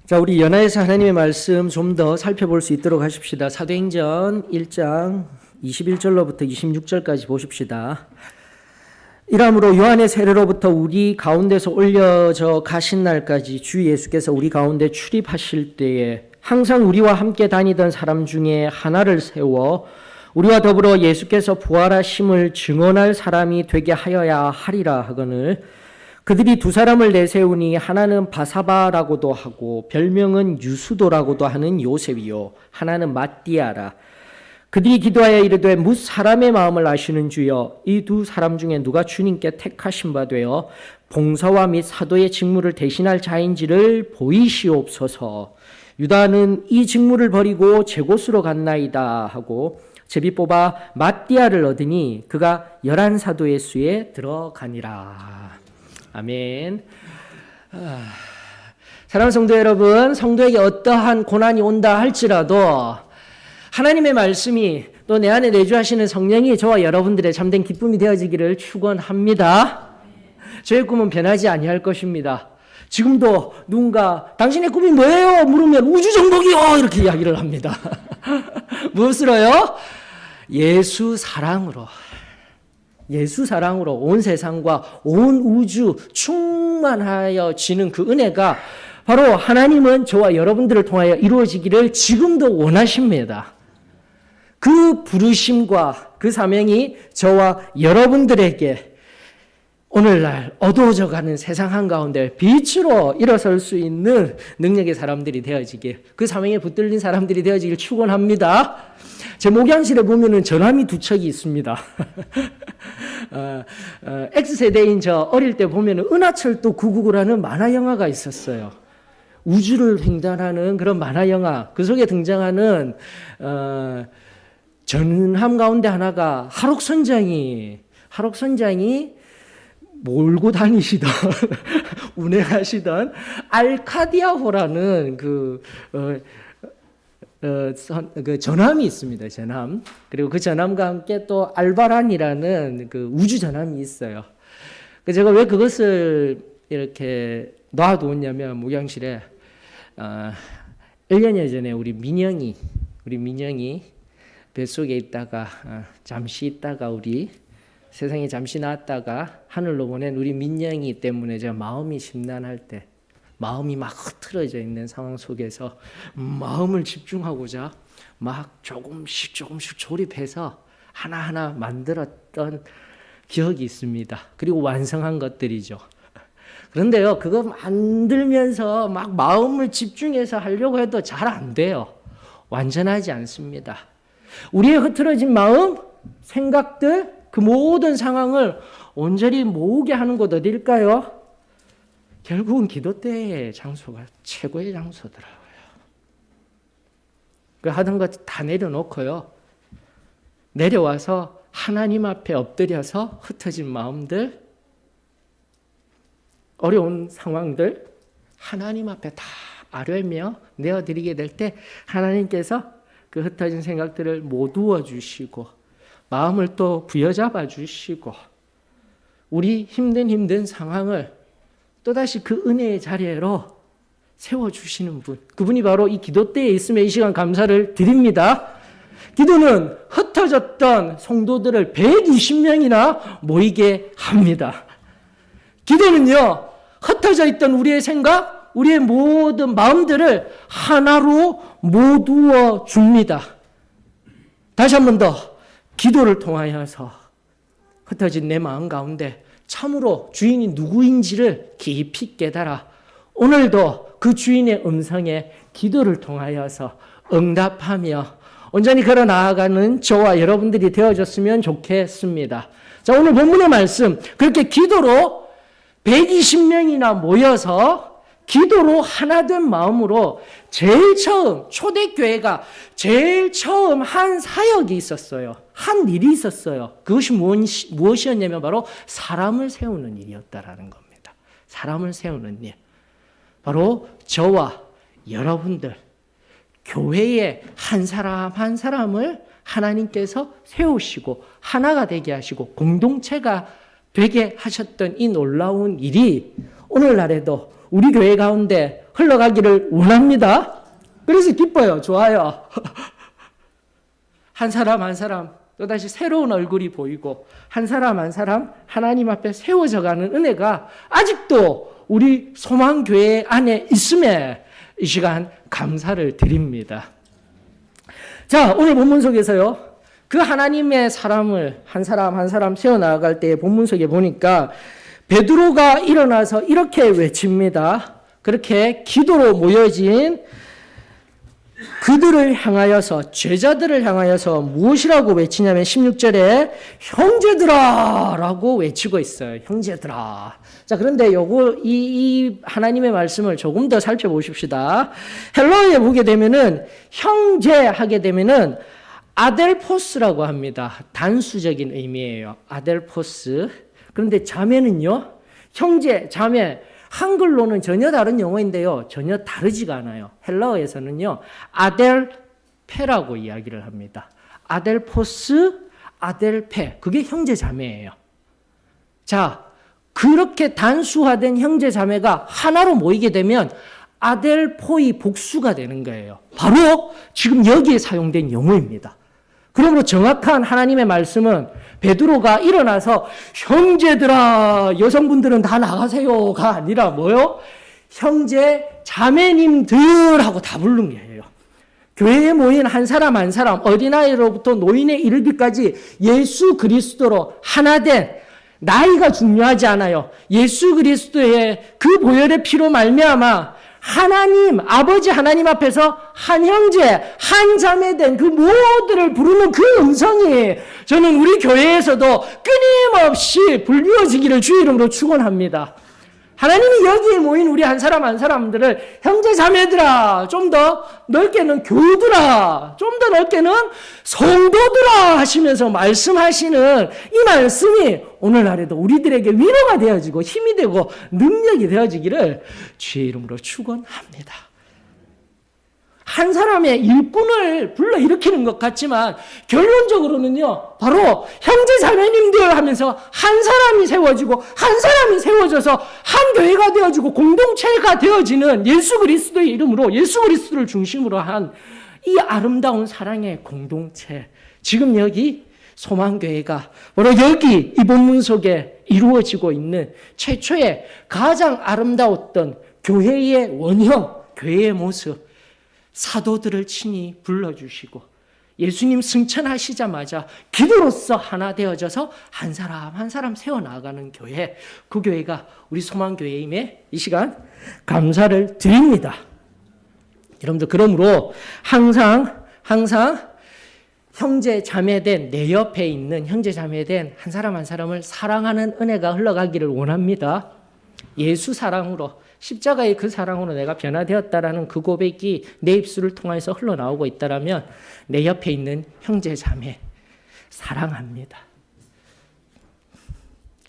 자, 우리 연합에서 하나님의 말씀 좀 더 살펴볼 수 있도록 하십시다. 사도행전 1장 21절로부터 26절까지 보십시다. 이러므로 요한의 세례로부터 우리 가운데서 올려져 가신 날까지 주 예수께서 우리 가운데 출입하실 때에 항상 우리와 함께 다니던 사람 중에 하나를 세워 우리와 더불어 예수께서 부활하심을 증언할 사람이 되게 하여야 하리라 하거늘 그들이 두 사람을 내세우니 하나는 바사바라고도 하고 별명은 유수도라고도 하는 요셉이요 하나는 마띠아라. 그들이 기도하여 이르되 뭇 사람의 마음을 아시는 주여 이 두 사람 중에 누가 주님께 택하신 바 되어 봉사와 및 사도의 직무를 대신할 자인지를 보이시옵소서. 유다는 이 직무를 버리고 제 곳으로 갔나이다 하고 제비 뽑아 마띠아를 얻으니 그가 11사도의 수에 들어가니라. 아멘. 사랑하는 성도 여러분, 성도에게 어떠한 고난이 온다 할지라도 하나님의 말씀이 또 내 안에 내주하시는 성령이 저와 여러분들의 참된 기쁨이 되어지기를 축원합니다. 저의 꿈은 변하지 아니할 것입니다. 지금도 누군가 당신의 꿈이 뭐예요? 물으면 우주정복이요! 이렇게 이야기를 합니다. 무엇으로요? 예수 사랑으로 온 세상과 온 우주 충만하여 지는 그 은혜가 바로 하나님은 저와 여러분들을 통하여 이루어지기를 지금도 원하십니다. 그 부르심과 그 사명이 저와 여러분들에게 오늘날 어두워져 가는 세상 한가운데 빛으로 일어설 수 있는 능력의 사람들이 되어지길, 그 사명에 붙들린 사람들이 되어지길 축원합니다. 제 목양실에 보면은 전함이 두 척이 있습니다. X세대인 저 어릴 때 보면은 은하철도 999라는 만화 영화가 있었어요. 우주를 횡단하는 그런 만화 영화. 그 속에 등장하는 전함 가운데 하나가 하록선장이 몰고 다니시던 운행하시던 알카디아호라는 그 전함이 있습니다. 전함. 그리고 그 전함과 함께 또 알바란이라는 그 우주 전함이 있어요. 제가 왜 그것을 이렇게 놔두었냐면 목양실에 1년여 전에 우리 민영이 뱃속에 있다가 잠시 있다가 우리 세상에 잠시 나왔다가 하늘로 보낸 우리 민영이 때문에 제가 마음이 심란할 때, 마음이 막 흐트러져 있는 상황 속에서 마음을 집중하고자 막 조금씩 조립해서 하나하나 만들었던 기억이 있습니다. 그리고 완성한 것들이죠. 그런데요, 그거 만들면서 막 마음을 집중해서 하려고 해도 잘 안 돼요. 완전하지 않습니다. 우리의 흐트러진 마음, 생각들, 그 모든 상황을 온전히 모으게 하는 곳 어디일까요? 결국은 기도 때의 장소가 최고의 장소더라고요. 그 하던 것 다 내려놓고요. 내려와서 하나님 앞에 엎드려서 흩어진 마음들, 어려운 상황들 하나님 앞에 다 아뢰며 내어드리게 될 때 하나님께서 그 흩어진 생각들을 모두어 주시고 마음을 또 부여잡아 주시고 우리 힘든 상황을 또다시 그 은혜의 자리로 세워주시는 분, 그분이 바로 이 기도 때에 있음에 이 시간 감사를 드립니다. 기도는 흩어졌던 성도들을 120명이나 모이게 합니다. 기도는요, 흩어져 있던 우리의 생각, 우리의 모든 마음들을 하나로 모두어 줍니다. 다시 한 번 더 기도를 통하여서 흩어진 내 마음 가운데 참으로 주인이 누구인지를 깊이 깨달아 오늘도 그 주인의 음성에 기도를 통하여서 응답하며 온전히 걸어 나아가는 저와 여러분들이 되어졌으면 좋겠습니다. 자, 오늘 본문의 말씀, 그렇게 기도로 120명이나 모여서 기도로 하나 된 마음으로 제일 처음, 초대교회가 제일 처음 한 사역이 있었어요. 한 일이 있었어요. 그것이 무엇이었냐면 바로 사람을 세우는 일이었다라는 겁니다. 사람을 세우는 일. 바로 저와 여러분들, 교회의 한 사람 한 사람을 하나님께서 세우시고 하나가 되게 하시고 공동체가 되게 하셨던 이 놀라운 일이 오늘날에도 우리 교회 가운데 흘러가기를 원합니다. 그래서 기뻐요. 좋아요. 한 사람 한 사람 또다시 새로운 얼굴이 보이고 한 사람 한 사람 하나님 앞에 세워져가는 은혜가 아직도 우리 소망교회 안에 있음에 이 시간 감사를 드립니다. 자, 오늘 본문 속에서요. 그 하나님의 사람을 한 사람 한 사람 세워나갈 때의 본문 속에 보니까 베드로가 일어나서 이렇게 외칩니다. 그렇게 기도로 모여진 그들을 향하여서 제자들을 향하여서 무엇이라고 외치냐면 16절에 형제들아 라고 외치고 있어요. 형제들아. 자, 그런데 이 하나님의 말씀을 조금 더 살펴보십시다. 헬라어에 보게 되면은 형제 하게 되면은 아델포스라고 합니다. 단수적인 의미예요. 아델포스. 그런데 자매는요. 형제, 자매. 한글로는 전혀 다른 용어인데요. 전혀 다르지가 않아요. 헬라어에서는요. 아델페라고 이야기를 합니다. 아델포스, 아델페. 그게 형제 자매예요. 자, 그렇게 단수화된 형제 자매가 하나로 모이게 되면 아델포의 복수가 되는 거예요. 바로 지금 여기에 사용된 용어입니다. 그러므로 정확한 하나님의 말씀은 베드로가 일어나서 형제들아 여성분들은 다 나가세요가 아니라 뭐요? 형제 자매님들하고 다 부른 거예요. 교회에 모인 한 사람 한 사람 어린아이로부터 노인에 이르기까지 예수 그리스도로 하나된 나이가 중요하지 않아요. 예수 그리스도의 그 보혈의 피로 말미암아 하나님, 아버지 하나님 앞에서 한 형제, 한 자매 된 그 모두를 부르는 그 음성이 저는 우리 교회에서도 끊임없이 불리워지기를 주의 이름으로 축원합니다. 하나님이 여기에 모인 우리 한 사람 한 사람들을 형제 자매들아, 좀 더 넓게는 교우들아, 좀 더 넓게는 성도들아 하시면서 말씀하시는 이 말씀이 오늘날에도 우리들에게 위로가 되어지고 힘이 되고 능력이 되어지기를 주의 이름으로 축원합니다. 한 사람의 일꾼을 불러일으키는 것 같지만 결론적으로는요. 바로 형제 자매님들 하면서 한 사람이 세워지고 한 사람이 세워져서 한 교회가 되어지고 공동체가 되어지는 예수 그리스도의 이름으로 예수 그리스도를 중심으로 한 이 아름다운 사랑의 공동체. 지금 여기 소망교회가 바로 여기 이 본문 속에 이루어지고 있는 최초의 가장 아름다웠던 교회의 원형, 교회의 모습. 사도들을 친히 불러주시고 예수님 승천하시자마자 기도로서 하나 되어져서 한 사람 한 사람 세워나가는 교회, 그 교회가 우리 소망교회임에 이 시간 감사를 드립니다. 여러분들 그러므로 항상 형제 자매된 내 옆에 있는 형제 자매된 한 사람 한 사람을 사랑하는 은혜가 흘러가기를 원합니다. 예수 사랑으로 십자가의 그 사랑으로 내가 변화되었다라는 그 고백이 내 입술을 통해서 흘러나오고 있다라면 내 옆에 있는 형제 자매 사랑합니다.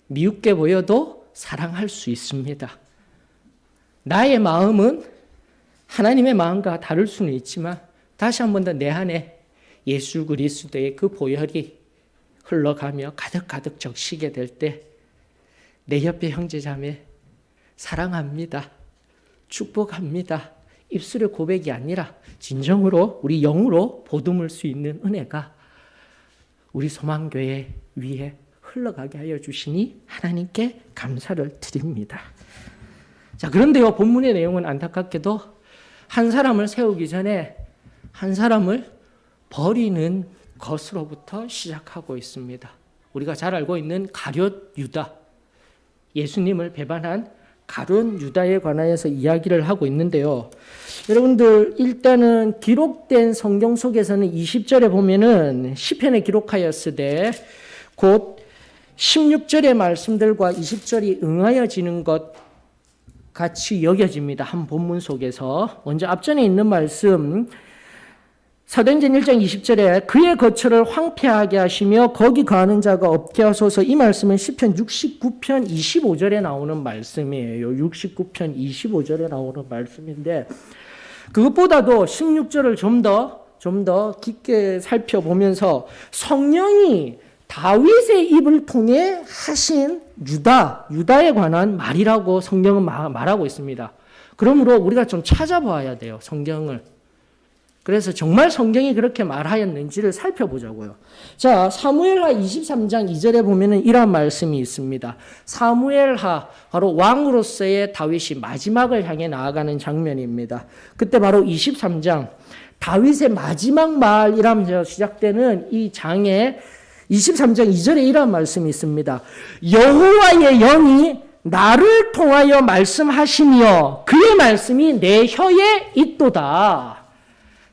미웃게 보여도 사랑할 수 있습니다. 나의 마음은 하나님의 마음과 다를 수는 있지만 다시 한 번 더 내 안에 예수 그리스도의 그 보혈이 흘러가며 가득가득 적시게 될 때 내 옆에 형제 자매 사랑합니다. 축복합니다. 입술의 고백이 아니라 진정으로 우리 영으로 보듬을 수 있는 은혜가 우리 소망교회 위에 흘러가게 하여 주시니 하나님께 감사를 드립니다. 자, 그런데요, 본문의 내용은 안타깝게도 한 사람을 세우기 전에 한 사람을 버리는 것으로부터 시작하고 있습니다. 우리가 잘 알고 있는 가룟 유다, 예수님을 배반한 가룟 유다에 관하여서 이야기를 하고 있는데요. 여러분들 일단은 기록된 성경 속에서는 20절에 보면은 시편에 기록하였으되 곧 16절의 말씀들과 20절이 응하여지는 것 같이 여겨집니다. 한 본문 속에서 먼저 앞전에 있는 말씀 사도행전 1장 20절에 그의 거처를 황폐하게 하시며 거기 거하는 자가 없게 하소서. 이 말씀은 시편 69편 25절에 나오는 말씀이에요. 69편 25절에 나오는 말씀인데 그것보다도 16절을 좀 더 깊게 살펴보면서 성령이 다윗의 입을 통해 하신 유다에 관한 말이라고 성경은 말하고 있습니다. 그러므로 우리가 좀 찾아봐야 돼요, 성경을. 그래서 정말 성경이 그렇게 말하였는지를 살펴보자고요. 자, 사무엘하 23장 2절에 보면은 이런 말씀이 있습니다. 사무엘하, 바로 왕으로서의 다윗이 마지막을 향해 나아가는 장면입니다. 그때 바로 23장, 다윗의 마지막 말이라면서 시작되는 이 장에 23장 2절에 이런 말씀이 있습니다. 여호와의 영이 나를 통하여 말씀하시며 그의 말씀이 내 혀에 있도다.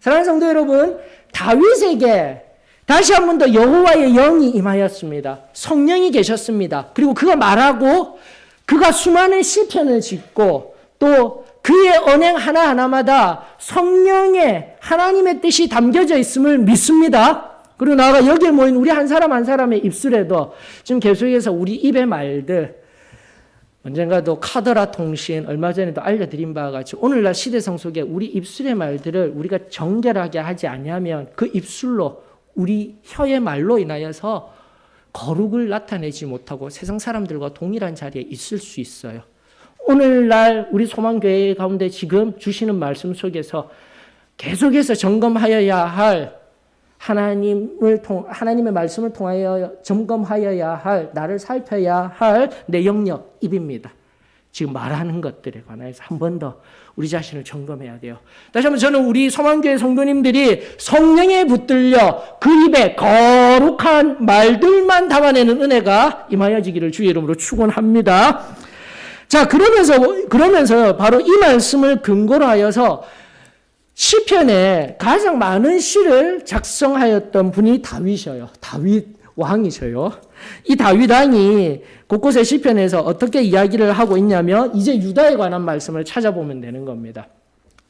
사랑하는 성도 여러분, 다윗에게 다시 한 번 더 여호와의 영이 임하였습니다. 성령이 계셨습니다. 그리고 그가 말하고 그가 수많은 시편을 짓고 또 그의 언행 하나하나마다 성령의 하나님의 뜻이 담겨져 있음을 믿습니다. 그리고 나아가 여기에 모인 우리 한 사람 한 사람의 입술에도 지금 계속해서 우리 입의 말들, 언젠가도 카더라 통신 얼마 전에도 알려드린 바와 같이 오늘날 시대성 속에 우리 입술의 말들을 우리가 정결하게 하지 않으면 그 입술로 우리 혀의 말로 인하여서 거룩을 나타내지 못하고 세상 사람들과 동일한 자리에 있을 수 있어요. 오늘날 우리 소망교회 가운데 지금 주시는 말씀 속에서 계속해서 점검하여야 할 하나님의 말씀을 통하여 점검하여야 할, 나를 살펴야 할 내 영역, 입입니다. 지금 말하는 것들에 관해서 한 번 더 우리 자신을 점검해야 돼요. 다시 한번 저는 우리 소망교회 성도님들이 성령에 붙들려 그 입에 거룩한 말들만 담아내는 은혜가 임하여지기를 주의 이름으로 축원합니다. 자, 그러면서 바로 이 말씀을 근거로 하여서 시편에 가장 많은 시를 작성하였던 분이 다윗이에요. 다윗 왕이셔요. 이 다윗 왕이 곳곳의 시편에서 어떻게 이야기를 하고 있냐면 이제 유다에 관한 말씀을 찾아보면 되는 겁니다.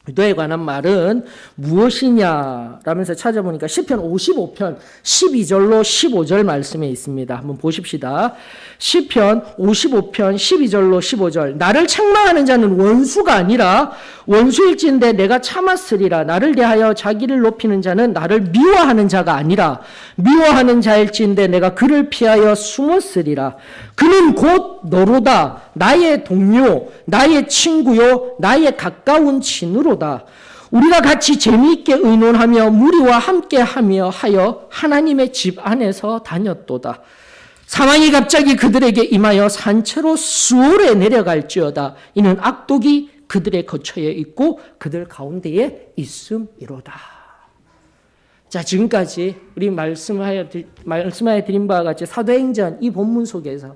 유다에 관한 말은 무엇이냐 라면서 찾아보니까 시편 55편 12절로 15절 말씀에 있습니다. 한번 보십시다. 시편 55편 12절로 15절. 나를 책망하는 자는 원수가 아니라 원수일진데 내가 참았으리라. 나를 대하여 자기를 높이는 자는 나를 미워하는 자가 아니라 미워하는 자일진데 내가 그를 피하여 숨었으리라. 그는 곧 너로다. 나의 동료, 나의 친구요, 나의 가까운 친으로다. 우리가 같이 재미있게 의논하며 무리와 함께하며 하여 하나님의 집 안에서 다녔도다. 사망이 갑자기 그들에게 임하여 산채로 수월에 내려갈지어다. 이는 악독이 그들의 거처에 있고 그들 가운데에 있음이로다. 자, 지금까지 우리 말씀하여 드린 바와 같이 사도행전 이 본문 속에서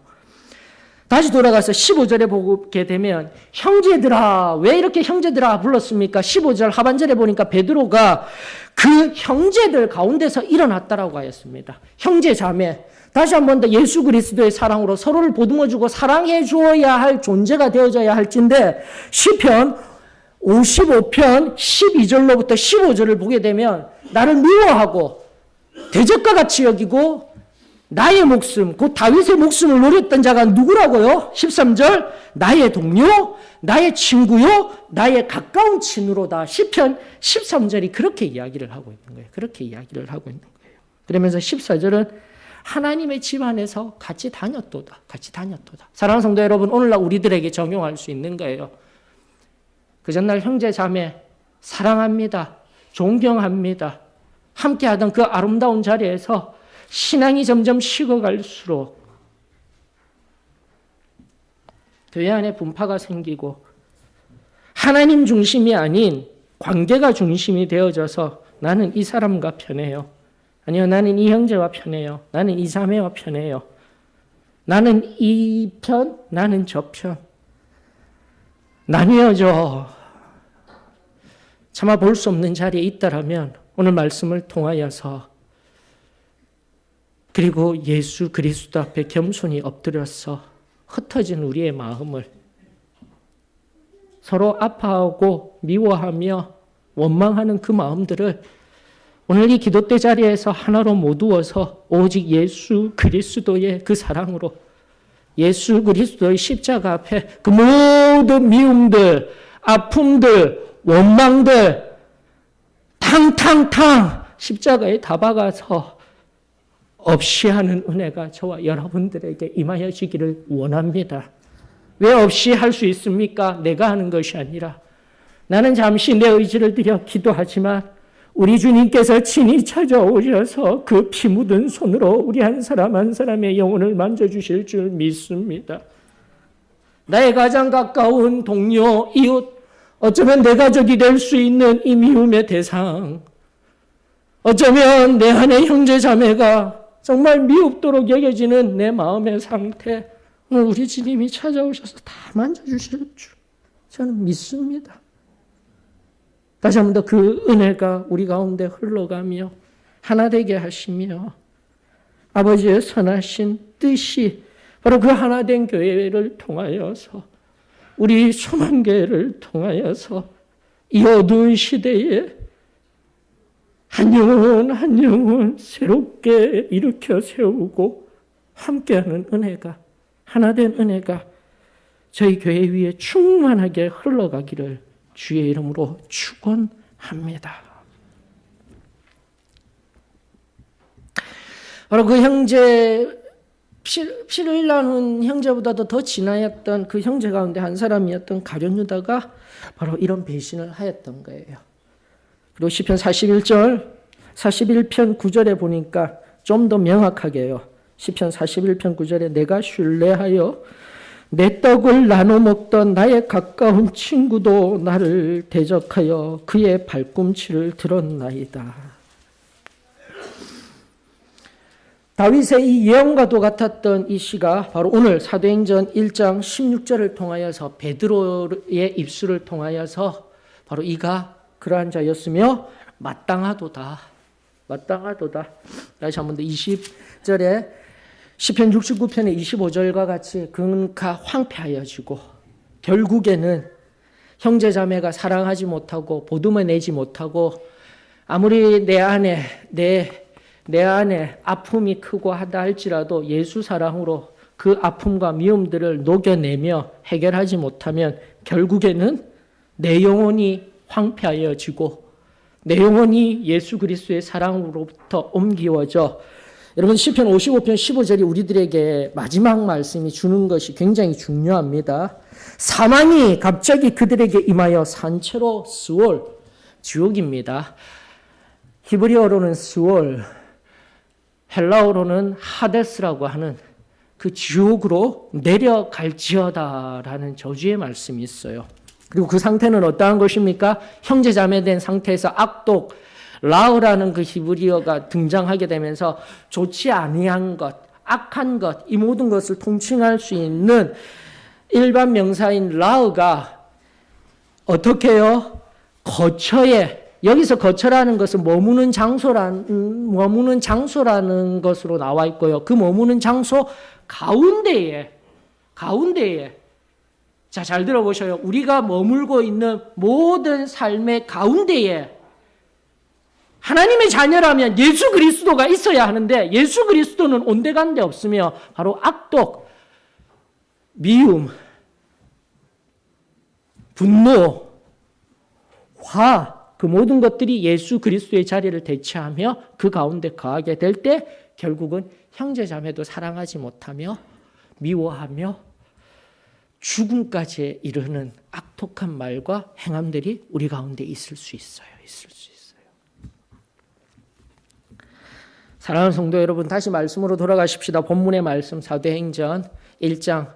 다시 돌아가서 15절에 보게 되면 형제들아, 왜 이렇게 형제들아 불렀습니까? 15절 하반절에 보니까 베드로가 그 형제들 가운데서 일어났다라고 하였습니다. 형제 자매, 다시 한 번 더 예수 그리스도의 사랑으로 서로를 보듬어주고 사랑해 주어야 할 존재가 되어져야 할진데 시편 55편 12절로부터 15절을 보게 되면 나를 미워하고 대적과 같이 여기고 나의 목숨, 곧 다윗의 목숨을 노렸던 자가 누구라고요? 13절, 나의 동료, 나의 친구요, 나의 가까운 친으로다. 시편 13절이 그렇게 이야기를 하고 있는 거예요. 그렇게 이야기를 하고 있는 거예요. 그러면서 14절은 하나님의 집 안에서 같이 다녔도다. 같이 다녔도다. 사랑하는 성도 여러분, 오늘날 우리들에게 적용할 수 있는 거예요. 그 전날 형제 자매 사랑합니다. 존경합니다. 함께하던 그 아름다운 자리에서 신앙이 점점 식어갈수록 교회 안에 분파가 생기고 하나님 중심이 아닌 관계가 중심이 되어져서 나는 이 사람과 편해요. 아니요, 나는 이 형제와 편해요. 나는 이 자매와 편해요. 나는 이 편, 나는 저 편. 나뉘어져 차마 볼 수 없는 자리에 있다라면 오늘 말씀을 통하여서 그리고 예수 그리스도 앞에 겸손히 엎드려서 흩어진 우리의 마음을 서로 아파하고 미워하며 원망하는 그 마음들을 오늘 이 기도대 자리에서 하나로 모두어서 오직 예수 그리스도의 그 사랑으로 예수 그리스도의 십자가 앞에 그 모든 미움들, 아픔들, 원망들 탕탕탕 십자가에 다 박아서 없이 하는 은혜가 저와 여러분들에게 임하여지기를 원합니다. 왜 없이 할 수 있습니까? 내가 하는 것이 아니라 나는 잠시 내 의지를 들여 기도하지만 우리 주님께서 친히 찾아오셔서 그 피 묻은 손으로 우리 한 사람 한 사람의 영혼을 만져주실 줄 믿습니다. 나의 가장 가까운 동료, 이웃, 어쩌면 내 가족이 될 수 있는 이 미움의 대상, 어쩌면 내 안에 형제 자매가 정말 미흡도록 여겨지는 내 마음의 상태, 오늘 우리 주님이 찾아오셔서 다 만져주실 줄 저는 믿습니다. 다시 한 번 더 그 은혜가 우리 가운데 흘러가며 하나 되게 하시며 아버지의 선하신 뜻이 바로 그 하나된 교회를 통하여서 우리 소망교회를 통하여서 이 어두운 시대에 한 영혼 한 영혼 새롭게 일으켜 세우고 함께하는 은혜가 하나된 은혜가 저희 교회 위에 충만하게 흘러가기를 주의 이름으로 축원합니다. 바로 그 형제, 피를 나눈 형제보다도 더 진하였던 그 형제 가운데 한 사람이었던 가룟 유다가 바로 이런 배신을 하였던 거예요. 그리고 시편 41편 9절에 보니까 좀 더 명확하게요. 시편 41편 9절에 내가 신뢰하여 내 떡을 나눠 먹던 나의 가까운 친구도 나를 대적하여 그의 발꿈치를 들었나이다. 다윗의 이 예언과도 같았던 이 시가 바로 오늘 사도행전 1장 16절을 통하여서 베드로의 입술을 통하여서 바로 이가 그러한 자였으며 마땅하도다. 다시 한 번 더 20절에 시편 69편의 25절과 같이 그가 황폐하여지고 결국에는 형제자매가 사랑하지 못하고 보듬어내지 못하고 아무리 내 안에 아픔이 크고 하다 할지라도 예수 사랑으로 그 아픔과 미움들을 녹여내며 해결하지 못하면 결국에는 내 영혼이 황폐하여지고 내 영혼이 예수 그리스도의 사랑으로부터 옮기워져 여러분 시편 55편 15절이 우리들에게 마지막 말씀이 주는 것이 굉장히 중요합니다. 사망이 갑자기 그들에게 임하여 산채로 스올, 지옥입니다. 히브리어로는 스올, 헬라어로는 하데스라고 하는 그 지옥으로 내려갈지어다라는 저주의 말씀이 있어요. 그리고 그 상태는 어떠한 것입니까? 형제자매된 상태에서 악독, 라우라는 그 히브리어가 등장하게 되면서 좋지 아니한 것, 악한 것, 이 모든 것을 통칭할 수 있는 일반 명사인 라우가 어떻게 해요? 거처에, 여기서 거처라는 것은 머무는 장소라는 것으로 나와 있고요. 그 머무는 장소 가운데에 자, 잘 들어보셔요. 우리가 머물고 있는 모든 삶의 가운데에 하나님의 자녀라면 예수 그리스도가 있어야 하는데 예수 그리스도는 온데간데 없으며 바로 악독, 미움, 분노, 화, 그 모든 것들이 예수 그리스도의 자리를 대체하며 그 가운데 거하게 될 때 결국은 형제자매도 사랑하지 못하며 미워하며 죽음까지 이르는 악독한 말과 행함들이 우리 가운데 있을 수 있어요. 사랑하는 성도 여러분, 다시 말씀으로 돌아가십시다. 본문의 말씀 사도행전 1장.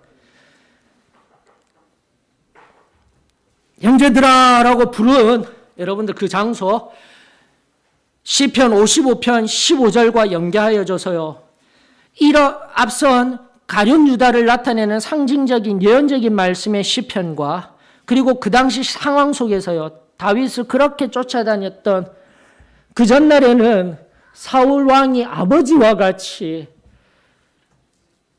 형제들아라고 부른 여러분들 그 장소 시편 55편 15절과 연계하여져서요. 앞선 가룟 유다를 나타내는 상징적인 예언적인 말씀의 시편과 그리고 그 당시 상황 속에서요. 다윗을 그렇게 쫓아다녔던 그 전날에는 사울 왕이 아버지와 같이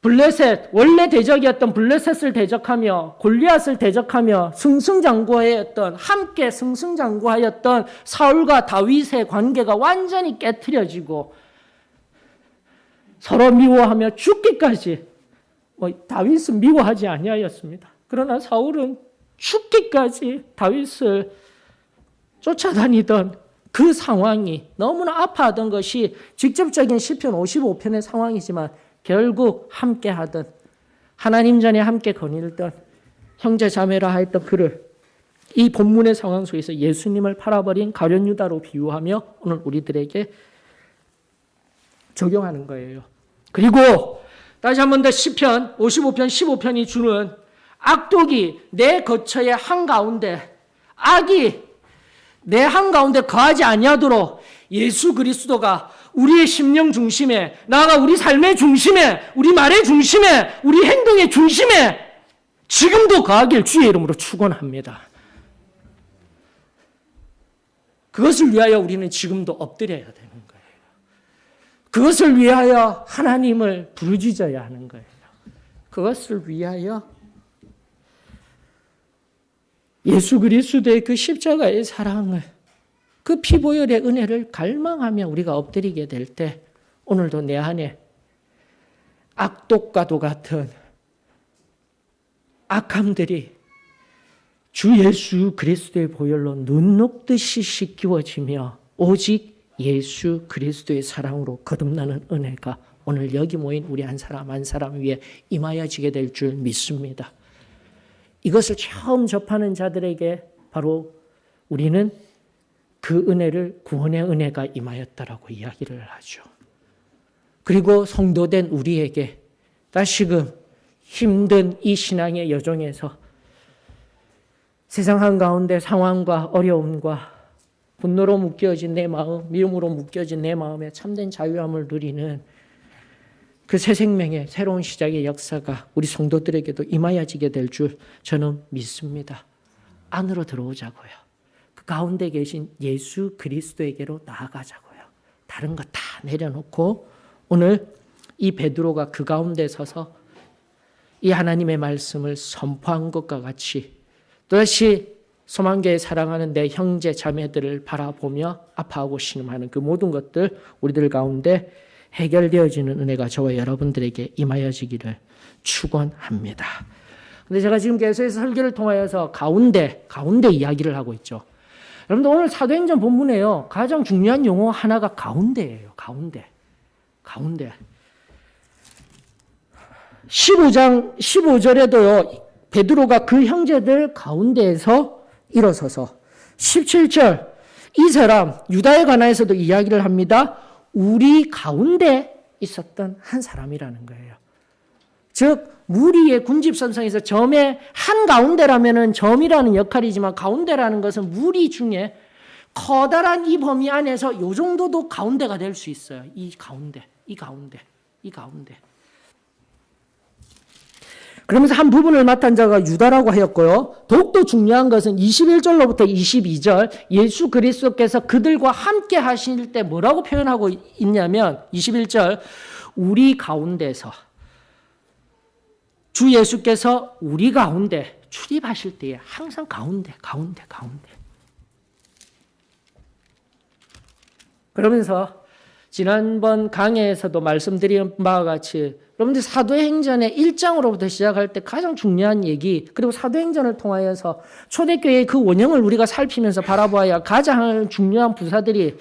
블레셋, 원래 대적이었던 블레셋을 대적하며 골리앗을 대적하며 함께 승승장구하였던 사울과 다윗의 관계가 완전히 깨트려지고 서로 미워하며 죽기까지 다윗은 미워하지 아니하였습니다. 그러나 사울은 죽기까지 다윗을 쫓아다니던 그 상황이 너무나 아파하던 것이 직접적인 시편 55편의 상황이지만 결국 함께하던 하나님 전에 함께 거닐던 형제 자매라 하였던 그를 이 본문의 상황 속에서 예수님을 팔아버린 가룟 유다로 비유하며 오늘 우리들에게 적용하는 거예요. 그리고 다시 한 번 더 시편 55편 15편이 주는 악독이 내 거처의 한가운데, 악이 내 한가운데 거하지 아니하도록 예수 그리스도가 우리의 심령 중심에, 나아가 우리 삶의 중심에, 우리 말의 중심에, 우리 행동의 중심에 지금도 거하길 주의 이름으로 축원합니다. 그것을 위하여 우리는 지금도 엎드려야 되는 거예요. 그것을 위하여 하나님을 부르짖어야 하는 거예요. 그것을 위하여 예수 그리스도의 그 십자가의 사랑을, 그 피보혈의 은혜를 갈망하며 우리가 엎드리게 될 때 오늘도 내 안에 악독과도 같은 악함들이 주 예수 그리스도의 보혈로 눈 녹듯이 씻기워지며 오직 예수 그리스도의 사랑으로 거듭나는 은혜가 오늘 여기 모인 우리 한 사람 한 사람 위에 임하여지게 될 줄 믿습니다. 이것을 처음 접하는 자들에게 바로 우리는 그 은혜를 구원의 은혜가 임하였다라고 이야기를 하죠. 그리고 성도된 우리에게 다시금 힘든 이 신앙의 여정에서 세상 한가운데 상황과 어려움과 분노로 묶여진 내 마음, 미움으로 묶여진 내 마음에 참된 자유함을 누리는 그 새 생명의 새로운 시작의 역사가 우리 성도들에게도 임하여지게 될 줄 저는 믿습니다. 안으로 들어오자고요. 그 가운데 계신 예수 그리스도에게로 나아가자고요. 다른 거 다 내려놓고 오늘 이 베드로가 그 가운데 서서 이 하나님의 말씀을 선포한 것과 같이 또다시 소망교회 사랑하는 내 형제 자매들을 바라보며 아파하고 신음하는 그 모든 것들 우리들 가운데 해결되어지는 은혜가 저와 여러분들에게 임하여지기를 축원합니다. 그런데 제가 지금 계속해서 설교를 통하여서 가운데 이야기를 하고 있죠. 여러분들 오늘 사도행전 본문에요. 가장 중요한 용어 하나가 가운데예요. 가운데. 15장 15절에도요. 베드로가 그 형제들 가운데에서 일어서서 17절 이 사람 유다에 관하여서도 이야기를 합니다. 우리 가운데 있었던 한 사람이라는 거예요. 즉 무리의 군집선상에서 점의 한가운데라면 점이라는 역할이지만 가운데라는 것은 무리 중에 커다란 이 범위 안에서 요 정도도 가운데가 될 수 있어요. 이 가운데. 그러면서 한 부분을 맡은 자가 유다라고 하였고요. 더욱더 중요한 것은 21절로부터 22절 예수 그리스도께서 그들과 함께 하실 때 뭐라고 표현하고 있냐면 21절 우리 가운데서 주 예수께서 우리 가운데 출입하실 때에 항상 가운데. 그러면서 지난번 강해에서도 말씀드린 바와 같이 여러분들 사도행전의 1장으로부터 시작할 때 가장 중요한 얘기 그리고 사도행전을 통하여서 초대교회의 그 원형을 우리가 살피면서 바라보아야 가장 중요한 부사들이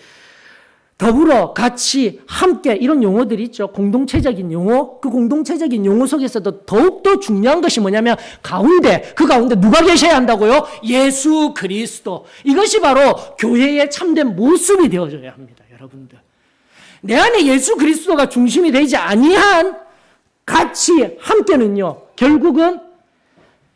더불어 같이 함께 이런 용어들이 있죠. 공동체적인 용어. 그 공동체적인 용어 속에서도 더욱더 중요한 것이 뭐냐면 가운데 그 가운데 누가 계셔야 한다고요? 예수 그리스도. 이것이 바로 교회의 참된 모습이 되어져야 합니다. 여러분들. 내 안에 예수 그리스도가 중심이 되지 아니한 같이 함께는요. 결국은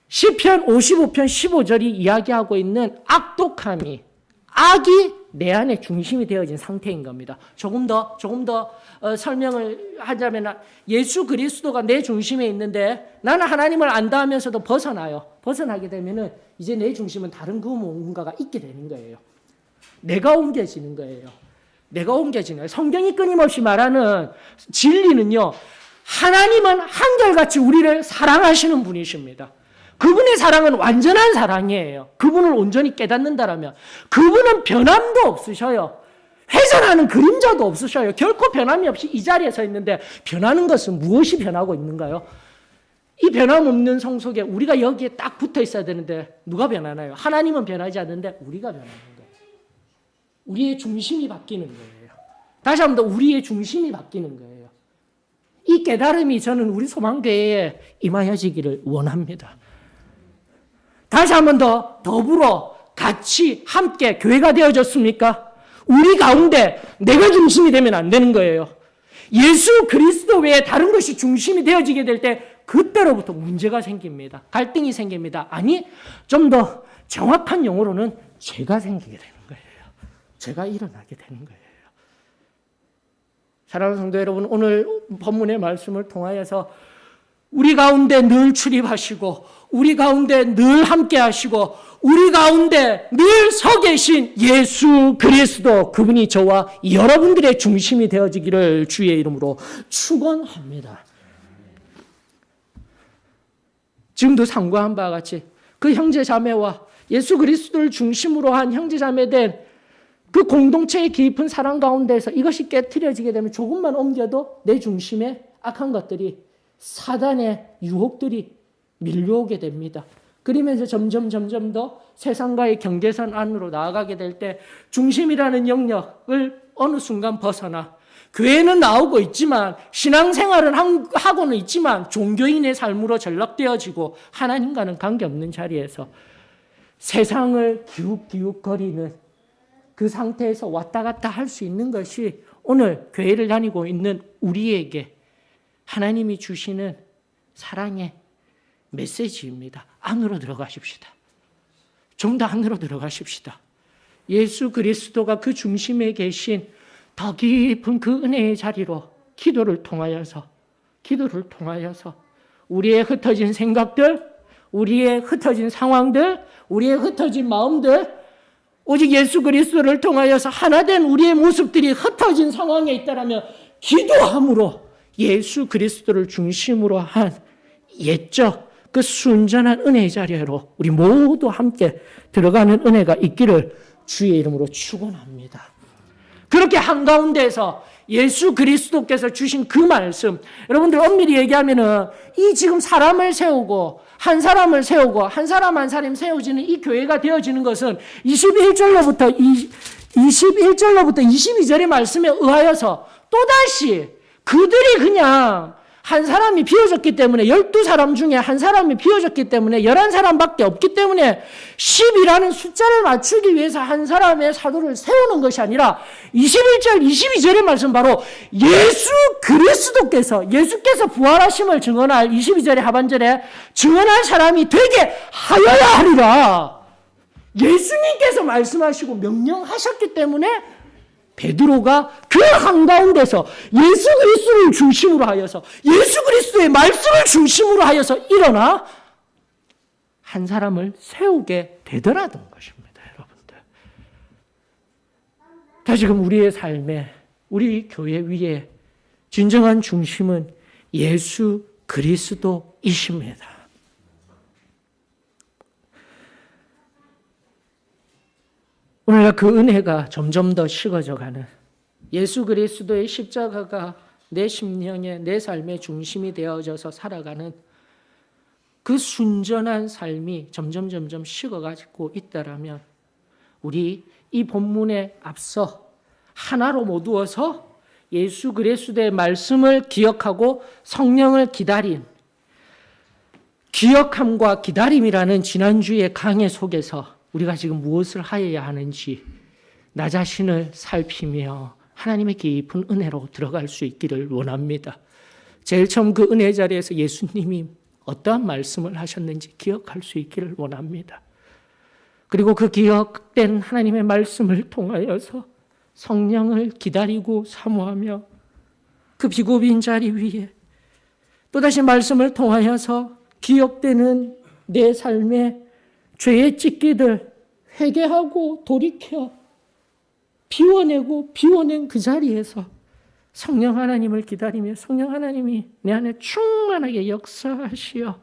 시편 55편 15절이 이야기하고 있는 악독함이 악이 내 안에 중심이 되어진 상태인 겁니다. 조금 더 설명을 하자면 예수 그리스도가 내 중심에 있는데 나는 하나님을 안다 하면서도 벗어나게 되면은 이제 내 중심은 다른 그 뭔가가 있게 되는 거예요. 내가 옮겨지는 거예요. 성경이 끊임없이 말하는 진리는요. 하나님은 한결같이 우리를 사랑하시는 분이십니다. 그분의 사랑은 완전한 사랑이에요. 그분을 온전히 깨닫는다라면 그분은 변함도 없으셔요. 회전하는 그림자도 없으셔요. 결코 변함이 없이 이 자리에 서 있는데 변하는 것은 무엇이 변하고 있는가요? 이 변함없는 성 속에 우리가 여기에 딱 붙어 있어야 되는데 누가 변하나요? 하나님은 변하지 않는데 우리가 변하는 거예요. 우리의 중심이 바뀌는 거예요. 다시 한 번 더 우리의 중심이 바뀌는 거예요. 이 깨달음이 저는 우리 소망교회에 임하여지기를 원합니다. 다시 한 번 더 더불어 같이 함께 교회가 되어졌습니까? 우리 가운데 내가 중심이 되면 안 되는 거예요. 예수 그리스도 외에 다른 것이 중심이 되어지게 될 때 그때로부터 문제가 생깁니다. 갈등이 생깁니다. 아니, 좀 더 정확한 용어로는 죄가 생기게 되는 거예요. 죄가 일어나게 되는 거예요. 사랑하는 성도 여러분, 오늘 본문의 말씀을 통하여서 우리 가운데 늘 출입하시고 우리 가운데 늘 함께 하시고 우리 가운데 늘 서 계신 예수 그리스도, 그분이 저와 여러분들의 중심이 되어지기를 주의 이름으로 축원합니다. 지금도 상고한 바와 같이 그 형제 자매와 예수 그리스도를 중심으로 한 형제 자매된 그 공동체의 깊은 사랑 가운데서 이것이 깨트려지게 되면 조금만 옮겨도 내 중심에 악한 것들이, 사단의 유혹들이 밀려오게 됩니다. 그러면서 점점 더 세상과의 경계선 안으로 나아가게 될 때 중심이라는 영역을 어느 순간 벗어나 교회는 나오고 있지만, 신앙생활은 하고는 있지만 종교인의 삶으로 전락되어지고 하나님과는 관계없는 자리에서 세상을 기웃기웃거리는 그 상태에서 왔다 갔다 할 수 있는 것이 오늘 교회를 다니고 있는 우리에게 하나님이 주시는 사랑의 메시지입니다. 안으로 들어가십시다. 좀 더 안으로 들어가십시다. 예수 그리스도가 그 중심에 계신 더 깊은 그 은혜의 자리로 기도를 통하여서 우리의 흩어진 생각들, 우리의 흩어진 상황들, 우리의 흩어진 마음들, 오직 예수 그리스도를 통하여서 하나된 우리의 모습들이 흩어진 상황에 있다라면 기도함으로 예수 그리스도를 중심으로 한 옛적 그 순전한 은혜의 자리로 우리 모두 함께 들어가는 은혜가 있기를 주의 이름으로 축원합니다. 그렇게 한가운데에서 예수 그리스도께서 주신 그 말씀, 여러분들 엄밀히 얘기하면은 이 지금 사람을 세우고 한 사람을 세우고 한 사람 한 사람 세워지는 이 교회가 되어지는 것은 21절로부터 22절의 말씀에 의하여서 또다시 그들이 그냥 한 사람이 비워졌기 때문에, 12사람 중에 한 사람이 비워졌기 때문에 11사람밖에 없기 때문에 10이라는 숫자를 맞추기 위해서 한 사람의 사도를 세우는 것이 아니라 21절, 22절의 말씀, 바로 예수 그리스도께서, 예수께서 부활하심을 증언할 22절의 하반절에 증언할 사람이 되게 하여야 하리라. 예수님께서 말씀하시고 명령하셨기 때문에 베드로가 그 한가운데서 예수 그리스도를 중심으로 하여서, 예수 그리스도의 말씀을 중심으로 하여서 일어나 한 사람을 세우게 되더라던 것입니다. 여러분들, 다시금 우리의 삶에, 우리 교회 위에 진정한 중심은 예수 그리스도이십니다. 오늘날 그 은혜가 점점 더 식어져가는, 예수 그리스도의 십자가가 내 심령의, 내 삶의 중심이 되어져서 살아가는 그 순전한 삶이 점점 식어가지고 있다라면 우리 이 본문에 앞서 하나로 모두어서 예수 그리스도의 말씀을 기억하고 성령을 기다린, 기억함과 기다림이라는 지난주의 강해 속에서 우리가 지금 무엇을 하여야 하는지 나 자신을 살피며 하나님의 깊은 은혜로 들어갈 수 있기를 원합니다. 제일 처음 그 은혜 자리에서 예수님이 어떠한 말씀을 하셨는지 기억할 수 있기를 원합니다. 그리고 그 기억된 하나님의 말씀을 통하여서 성령을 기다리고 사모하며 그 비고빈 자리 위에 또다시 말씀을 통하여서 기억되는 내 삶의 죄의 찢기들 회개하고 돌이켜 비워낸 그 자리에서 성령 하나님을 기다리며 성령 하나님이 내 안에 충만하게 역사하시어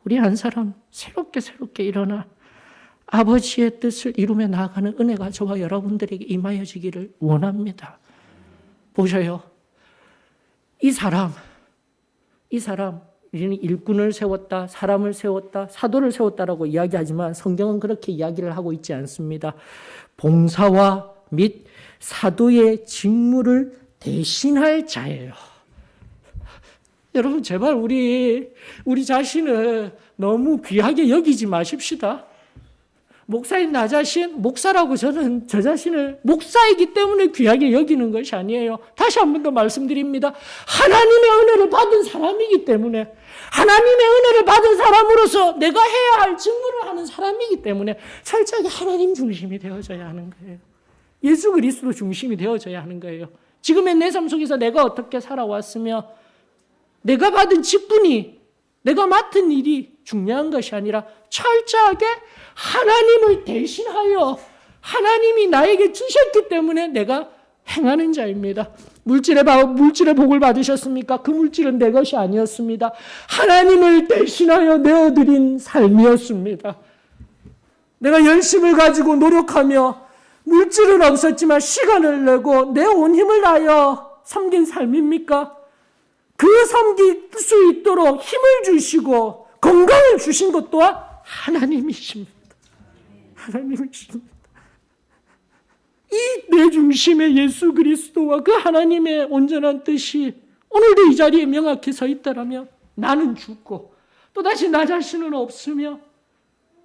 우리 한 사람 새롭게 일어나 아버지의 뜻을 이루며 나아가는 은혜가 저와 여러분들에게 임하여지기를 원합니다. 보셔요. 이 사람 우리는 일꾼을 세웠다, 사람을 세웠다, 사도를 세웠다라고 이야기하지만 성경은 그렇게 이야기를 하고 있지 않습니다. 봉사와 및 사도의 직무를 대신할 자예요. 여러분 제발 우리 자신을 너무 귀하게 여기지 마십시다. 목사인 나 자신, 목사라고 저는 저 자신을 목사이기 때문에 귀하게 여기는 것이 아니에요. 다시 한 번 더 말씀드립니다. 하나님의 은혜를 받은 사람이기 때문에, 하나님의 은혜를 받은 사람으로서 내가 해야 할 직무를 하는 사람이기 때문에 철저하게 하나님 중심이 되어져야 하는 거예요. 예수 그리스도 중심이 되어져야 하는 거예요. 지금의 내 삶 속에서 내가 어떻게 살아왔으며 내가 받은 직분이, 내가 맡은 일이 중요한 것이 아니라 철저하게 하나님을 대신하여 하나님이 나에게 주셨기 때문에 내가 행하는 자입니다. 물질의 복을 받으셨습니까? 그 물질은 내 것이 아니었습니다. 하나님을 대신하여 내어드린 삶이었습니다. 내가 열심을 가지고 노력하며 물질은 없었지만 시간을 내고 내 온 힘을 다하여 섬긴 삶입니까? 그 섬길 수 있도록 힘을 주시고 건강을 주신 것 또한 하나님이십니다. 하나님이십니다. 이 내 중심의 예수 그리스도와 그 하나님의 온전한 뜻이 오늘도 이 자리에 명확히 서 있다라면 나는 죽고 또다시 나 자신은 없으며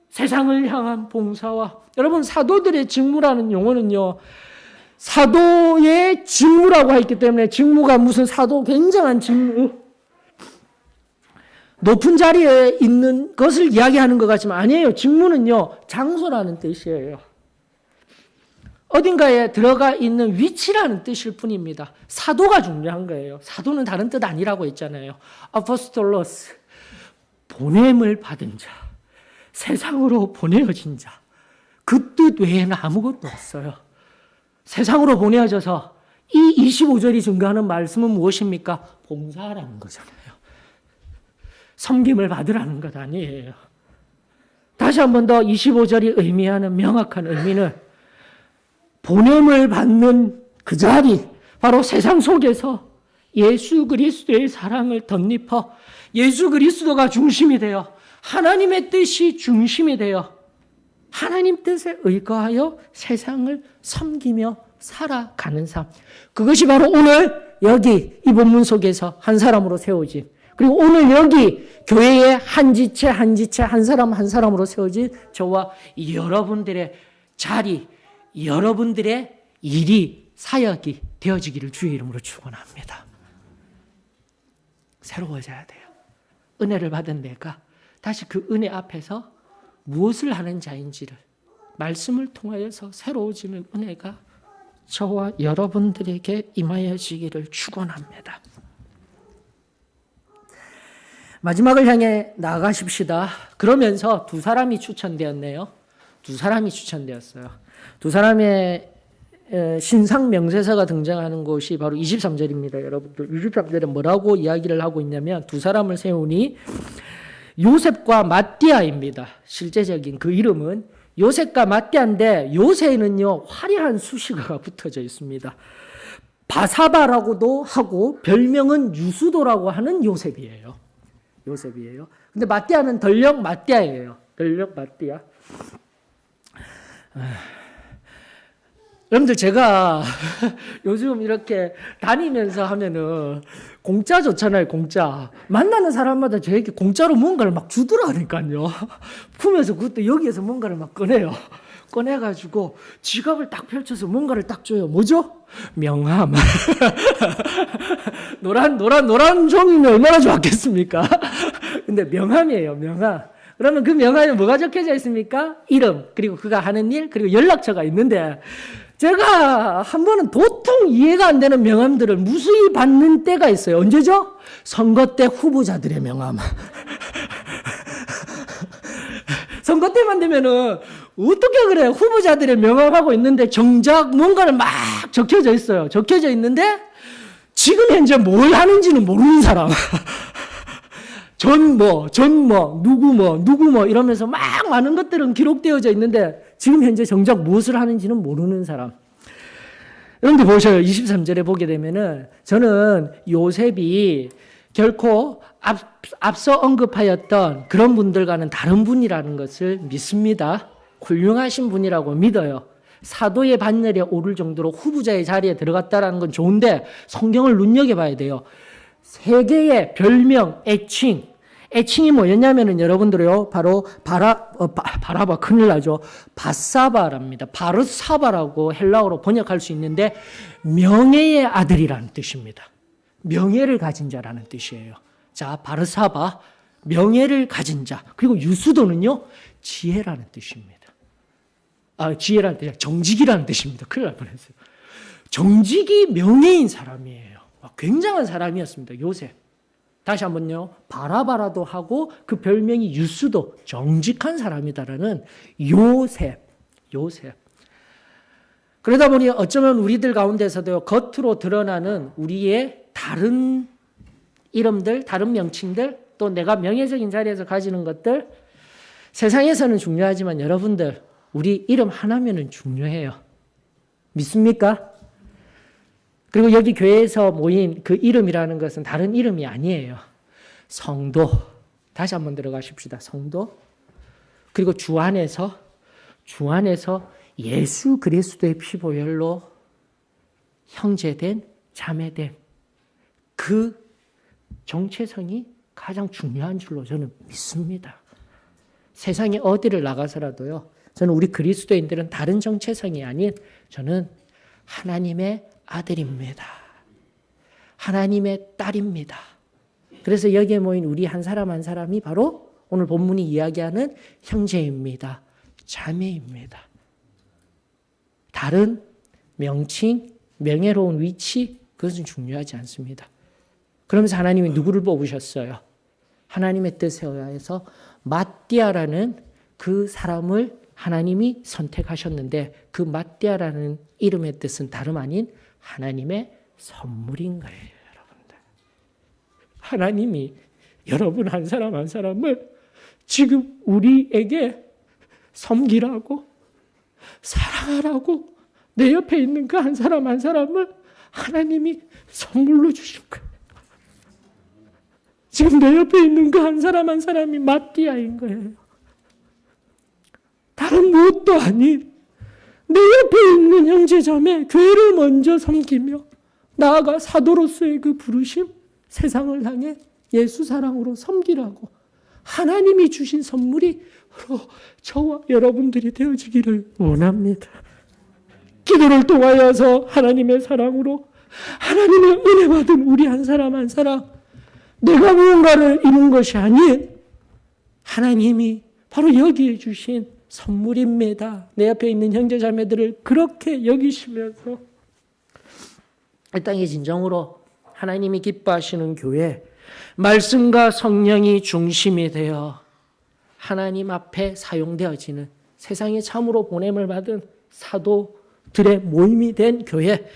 세상을 향한 봉사와, 여러분 사도들의 직무라는 용어는요, 사도의 직무라고 했기 때문에 직무가 무슨 사도 굉장한 직무, 높은 자리에 있는 것을 이야기하는 것 같지만 아니에요. 직무는요, 장소라는 뜻이에요. 어딘가에 들어가 있는 위치라는 뜻일 뿐입니다. 사도가 중요한 거예요. 사도는 다른 뜻 아니라고 했잖아요. 아포스톨로스, 보냄을 받은 자, 세상으로 보내어진 자. 그 뜻 외에는 아무것도 없어요. 세상으로 보내어져서 이 25절이 증거하는 말씀은 무엇입니까? 봉사하라는 거잖아요. 섬김을 받으라는 것 아니에요. 다시 한 번 더 25절이 의미하는 명확한 의미는 보냄을 받는 그 자리, 바로 세상 속에서 예수 그리스도의 사랑을 덧입어 예수 그리스도가 중심이 되어 하나님의 뜻이 중심이 되어 하나님 뜻에 의거하여 세상을 섬기며 살아가는 삶. 그것이 바로 오늘 여기 이 본문 속에서 한 사람으로 세워진, 그리고 오늘 여기 교회의 한 지체 한 지체 한 사람 한 사람으로 세워진 저와 여러분들의 자리, 여러분들의 일이, 사역이 되어지기를 주의 이름으로 축원합니다. 새로워져야 돼요. 은혜를 받은 내가 다시 그 은혜 앞에서 무엇을 하는 자인지를 말씀을 통하여서 새로워지는 은혜가 저와 여러분들에게 임하여지기를 축원합니다. 마지막을 향해 나아가십시다. 그러면서 두 사람이 추천되었네요. 두 사람이 추천되었어요. 두 사람의 신상 명세서가 등장하는 곳이 바로 23절입니다. 여러분들 23절에 뭐라고 이야기를 하고 있냐면 두 사람을 세우니 요셉과 마띠아입니다. 실제적인 그 이름은 요셉과 마띠아인데 요새는요 화려한 수식어가 붙어져 있습니다. 바사바라고도 하고 별명은 유수도라고 하는 요셉이에요. 요셉이에요. 근데 마띠아는 덜령 마띠아예요. 덜령 마띠아. 여러분들 제가 요즘 이렇게 다니면서 하면은 공짜 좋잖아요. 공짜. 만나는 사람마다 저에게 공짜로 뭔가를 막 주더라니까요. 품에서 그것도 여기에서 뭔가를 막 꺼내요. 꺼내가지고 지갑을 딱 펼쳐서 뭔가를 딱 줘요. 뭐죠? 명함. 노란 종이면 얼마나 좋았겠습니까? 근데 명함이에요. 명함. 그러면 그 명함에 뭐가 적혀져 있습니까? 이름, 그리고 그가 하는 일, 그리고 연락처가 있는데 제가 한 번은 도통 이해가 안 되는 명함들을 무수히 받는 때가 있어요. 언제죠? 선거 때 후보자들의 명함. 선거 때만 되면은 어떻게 그래? 후보자들의 명함하고 있는데 정작 뭔가를 막 적혀져 있어요. 적혀져 있는데 지금 현재 뭘 하는지는 모르는 사람. 누구 이러면서 막 많은 것들은 기록되어져 있는데 지금 현재 정작 무엇을 하는지는 모르는 사람. 여러분들 보셔요. 23절에 보게 되면은 저는 요셉이 결코 앞서 언급하였던 그런 분들과는 다른 분이라는 것을 믿습니다. 훌륭하신 분이라고 믿어요. 사도의 반열에 오를 정도로 후보자의 자리에 들어갔다라는 건 좋은데 성경을 눈여겨봐야 돼요. 세 개의 별명, 애칭이 뭐였냐면은 여러분들요, 바로 바라바, 큰일 나죠. 바사바랍니다. 바르사바라고 헬라어로 번역할 수 있는데 명예의 아들이라는 뜻입니다. 명예를 가진 자라는 뜻이에요. 자, 바르사바, 명예를 가진 자. 그리고 유수도는요, 지혜라는 뜻입니다. 지혜라는 뜻이 정직이라는 뜻입니다. 큰일 날 뻔했어요. 정직이 명예인 사람이에요. 굉장한 사람이었습니다. 요셉. 다시 한번요. 바라바라도 하고 그 별명이 유수도, 정직한 사람이다라는 요셉. 그러다 보니 어쩌면 우리들 가운데서도 겉으로 드러나는 우리의 다른 이름들, 다른 명칭들, 또 내가 명예적인 자리에서 가지는 것들, 세상에서는 중요하지만 여러분들, 우리 이름 하나면은 중요해요. 믿습니까? 그리고 여기 교회에서 모인 그 이름이라는 것은 다른 이름이 아니에요. 성도. 다시 한번 들어가십시다. 성도. 그리고 주 안에서 예수 그리스도의 피보혈로 형제된, 자매된 그 정체성이 가장 중요한 줄로 저는 믿습니다. 세상에 어디를 나가서라도요, 저는 우리 그리스도인들은 다른 정체성이 아닌 저는 하나님의 아들입니다. 하나님의 딸입니다. 그래서 여기에 모인 우리 한 사람 한 사람이 바로 오늘 본문이 이야기하는 형제입니다. 자매입니다. 다른 명칭, 명예로운 위치, 그것은 중요하지 않습니다. 그러면서 하나님이 누구를 뽑으셨어요? 하나님의 뜻에 의해서 마띠아라는 그 사람을 하나님이 선택하셨는데 그 마띠아라는 이름의 뜻은 다름 아닌 하나님의 선물인 거예요, 여러분들. 하나님이 여러분 한 사람 한 사람을 지금 우리에게 섬기라고, 사랑하라고 내 옆에 있는 그 한 사람 한 사람을 하나님이 선물로 주신 거예요. 지금 내 옆에 있는 그 한 사람 한 사람이 마띠아인 거예요. 다른 무엇도 아닌 내 옆에 있는 형제자매, 교회를 먼저 섬기며 나아가 사도로서의 그 부르심, 세상을 향해 예수 사랑으로 섬기라고 하나님이 주신 선물이 바로 저와 여러분들이 되어지기를 원합니다. 기도를 통하여서 하나님의 사랑으로 하나님의 은혜 받은 우리 한 사람 한 사람, 내가 무언가를 이룬 것이 아닌 하나님이 바로 여기에 주신 선물입니다. 내 옆에 있는 형제자매들을 그렇게 여기시면서 이 땅의 진정으로 하나님이 기뻐하시는 교회, 말씀과 성령이 중심이 되어 하나님 앞에 사용되어지는 세상에 참으로 보냄을 받은 사도들의 모임이 된 교회,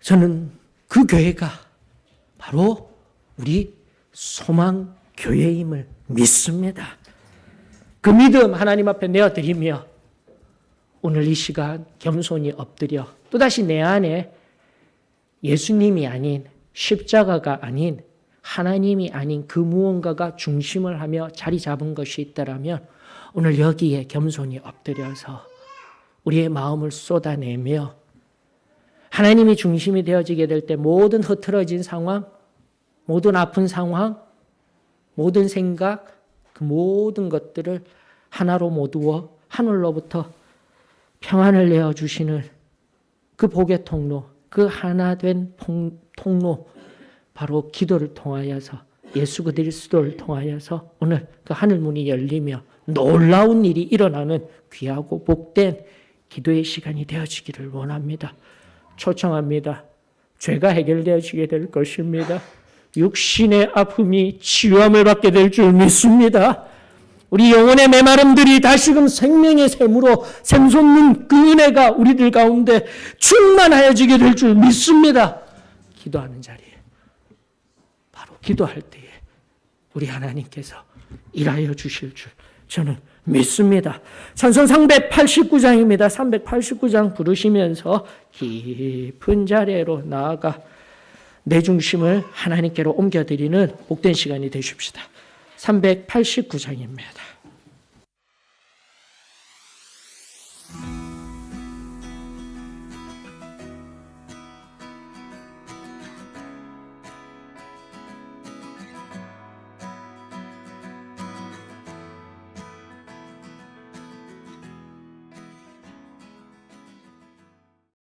저는 그 교회가 바로 우리 소망교회임을 믿습니다. 그 믿음 하나님 앞에 내어드리며 오늘 이 시간 겸손히 엎드려 또다시 내 안에 예수님이 아닌, 십자가가 아닌, 하나님이 아닌 그 무언가가 중심을 하며 자리 잡은 것이 있다라면 오늘 여기에 겸손히 엎드려서 우리의 마음을 쏟아내며 하나님이 중심이 되어지게 될 때 모든 흐트러진 상황, 모든 아픈 상황, 모든 생각, 그 모든 것들을 하나로 모두어 하늘로부터 평안을 내어주시는 그 복의 통로, 그 하나된 통로, 바로 기도를 통하여서 예수 그리스도를 통하여서 오늘 그 하늘문이 열리며 놀라운 일이 일어나는 귀하고 복된 기도의 시간이 되어지기를 원합니다. 초청합니다. 죄가 해결되어지게 될 것입니다. 육신의 아픔이 치유함을 받게 될 줄 믿습니다. 우리 영혼의 메마름들이 다시금 생명의 샘으로 샘솟는 그 은혜가 우리들 가운데 충만하여지게 될 줄 믿습니다. 기도하는 자리에, 바로 기도할 때에 우리 하나님께서 일하여 주실 줄 저는 믿습니다. 찬송 389장입니다. 389장 부르시면서 깊은 자리로 나아가 내 중심을 하나님께로 옮겨드리는 복된 시간이 되십시다. 389장입니다.